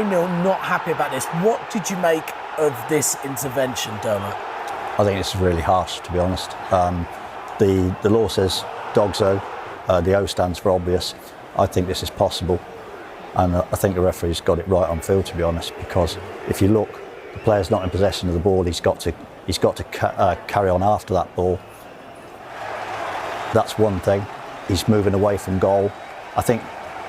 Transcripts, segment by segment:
O'Neill not happy about this. What did you make of this intervention, Dermot? I think it's really harsh, to be honest. The law says dog's O, the O stands for obvious. I think this is possible, and I think the referee's got it right on field, to be honest, because if you look, the player's not in possession of the ball. He's got to carry on after that ball. That's one thing. He's moving away from goal. I think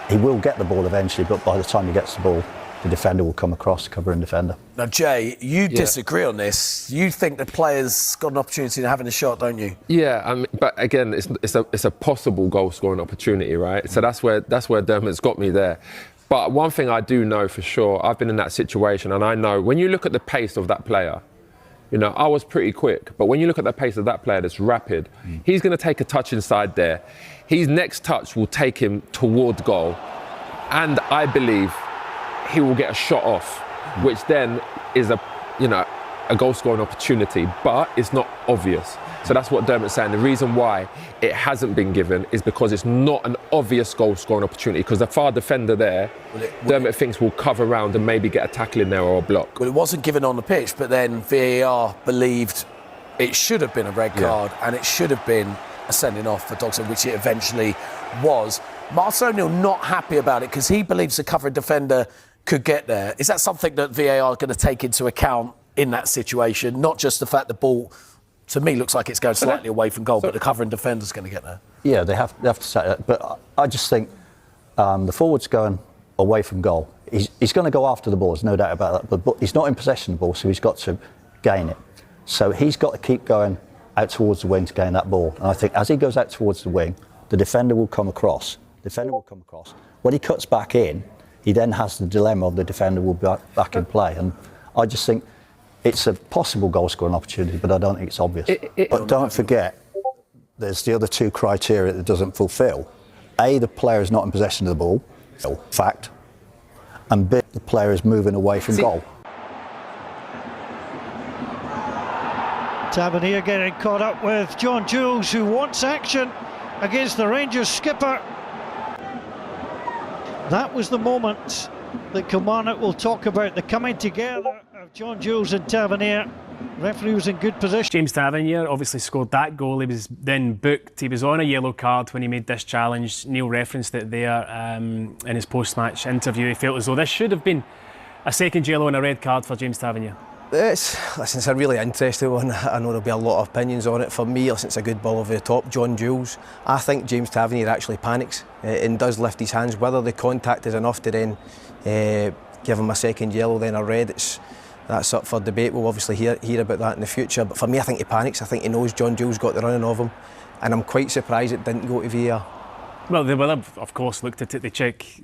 he will get the ball eventually, but by the time he gets the ball, the defender will come across, covering defender. Now, Jay, you disagree on this. You think the player's got an opportunity of having a shot, don't you? Yeah, but again, it's a possible goal-scoring opportunity, right? So that's where Dermot's got me there. But one thing I do know for sure, I've been in that situation, and I know when you look at the pace of that player, you know, I was pretty quick, but when you look at the pace of that player that's rapid, he's going to take a touch inside there. His next touch will take him toward goal, and I believe he will get a shot off, which then is a goal-scoring opportunity, but it's not obvious. So that's what Dermot's saying. The reason why it hasn't been given is because it's not an obvious goal-scoring opportunity, because the far defender there, Dermot thinks will cover around and maybe get a tackle in there or a block. Well, it wasn't given on the pitch, but then VAR believed it should have been a red card and it should have been a sending off for Dogson, which it eventually was. Marcel O'Neill not happy about it because he believes the covering defender could get there. Is that something that VAR are going to take into account in that situation? Not just the fact the ball, to me, looks like it's going slightly away from goal, but the covering defender's going to get there. Yeah, they have to say that. But I just think the forward's going away from goal. He's going to go after the ball, there's no doubt about that. But he's not in possession of the ball, so he's got to gain it. So he's got to keep going out towards the wing to gain that ball. And I think as he goes out towards the wing, the defender will come across. When he cuts back in, he then has the dilemma of the defender will be back in play. And I just think it's a possible goal-scoring opportunity, but I don't think it's obvious. But don't forget, there's the other two criteria that it doesn't fulfil. A, the player is not in possession of the ball, fact. And B, the player is moving away from goal. Tavernier getting caught up with John Jules, who wants action against the Rangers skipper. That was the moment that Kilmarnock will talk about, the coming together of John Jules and Tavernier. Referee was in good position. James Tavernier obviously scored that goal. He was then booked. He was on a yellow card when he made this challenge. Neil referenced it there in his post-match interview. He felt as though this should have been a second yellow and a red card for James Tavernier. It's a really interesting one. I know there'll be a lot of opinions on it. For me, it's a good ball over the top. John Jules, I think James Tavernier actually panics and does lift his hands. Whether the contact is enough to then give him a second yellow, then a red, that's up for debate. We'll obviously hear about that in the future. But for me, I think he panics. I think he knows John Jules got the running of him, and I'm quite surprised it didn't go to VAR. Well, they will have, of course, looked at it. They check